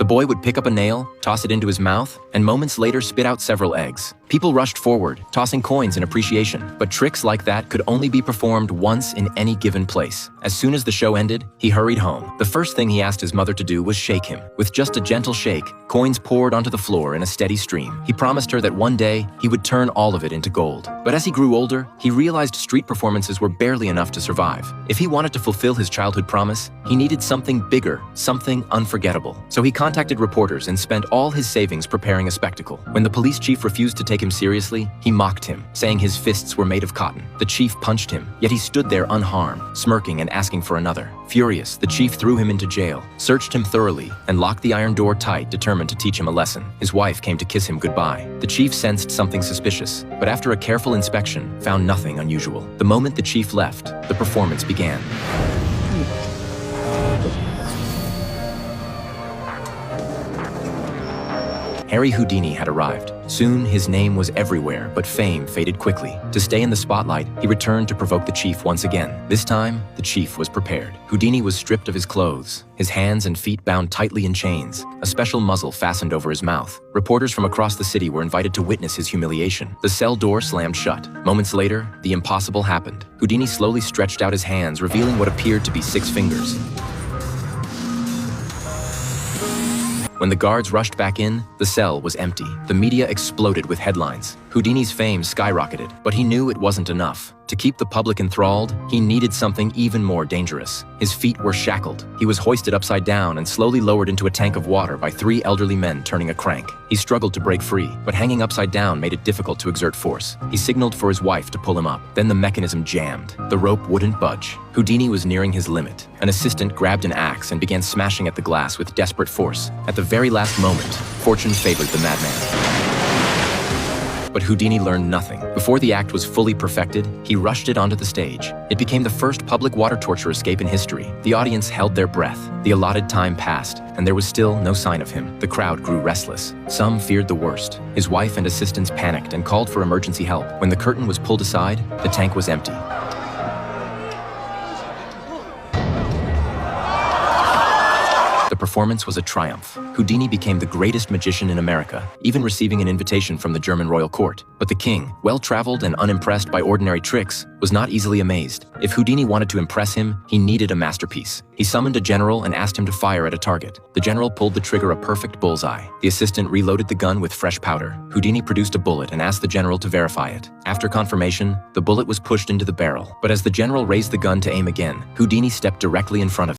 The boy would pick up a nail, toss it into his mouth, and moments later spit out several eggs. People rushed forward, tossing coins in appreciation, but tricks like that could only be performed once in any given place. As soon as the show ended, he hurried home. The first thing he asked his mother to do was shake him. With just a gentle shake, coins poured onto the floor in a steady stream. He promised her that one day he would turn all of it into gold. But as he grew older, he realized street performances were barely enough to survive. If he wanted to fulfill his childhood promise, he needed something bigger, something unforgettable. So he contacted reporters and spent all his savings preparing a spectacle. When the police chief refused to take him seriously, he mocked him, saying his fists were made of cotton. The chief punched him, yet he stood there unharmed, smirking and asking for another. Furious, the chief threw him into jail, searched him thoroughly, and locked the iron door tight, determined to teach him a lesson. His wife came to kiss him goodbye. The chief sensed something suspicious, but after a careful inspection, found nothing unusual. The moment the chief left, the performance began. Harry Houdini had arrived. Soon, his name was everywhere, but fame faded quickly. To stay in the spotlight, he returned to provoke the chief once again. This time, the chief was prepared. Houdini was stripped of his clothes, his hands and feet bound tightly in chains, a special muzzle fastened over his mouth. Reporters from across the city were invited to witness his humiliation. The cell door slammed shut. Moments later, the impossible happened. Houdini slowly stretched out his hands, revealing what appeared to be 6 fingers. When the guards rushed back in, the cell was empty. The media exploded with headlines. Houdini's fame skyrocketed, but he knew it wasn't enough. To keep the public enthralled, he needed something even more dangerous. His feet were shackled. He was hoisted upside down and slowly lowered into a tank of water by 3 elderly men turning a crank. He struggled to break free, but hanging upside down made it difficult to exert force. He signaled for his wife to pull him up. Then the mechanism jammed. The rope wouldn't budge. Houdini was nearing his limit. An assistant grabbed an axe and began smashing at the glass with desperate force. At the very last moment, fortune favored the madman. But Houdini learned nothing. Before the act was fully perfected, he rushed it onto the stage. It became the first public water torture escape in history. The audience held their breath. The allotted time passed, and there was still no sign of him. The crowd grew restless. Some feared the worst. His wife and assistants panicked and called for emergency help. When the curtain was pulled aside, the tank was empty. The performance was a triumph. Houdini became the greatest magician in America, even receiving an invitation from the German royal court. But the king, well-traveled and unimpressed by ordinary tricks, was not easily amazed. If Houdini wanted to impress him, he needed a masterpiece. He summoned a general and asked him to fire at a target. The general pulled the trigger a perfect bullseye. The assistant reloaded the gun with fresh powder. Houdini produced a bullet and asked the general to verify it. After confirmation, the bullet was pushed into the barrel. But as the general raised the gun to aim again, Houdini stepped directly in front of him.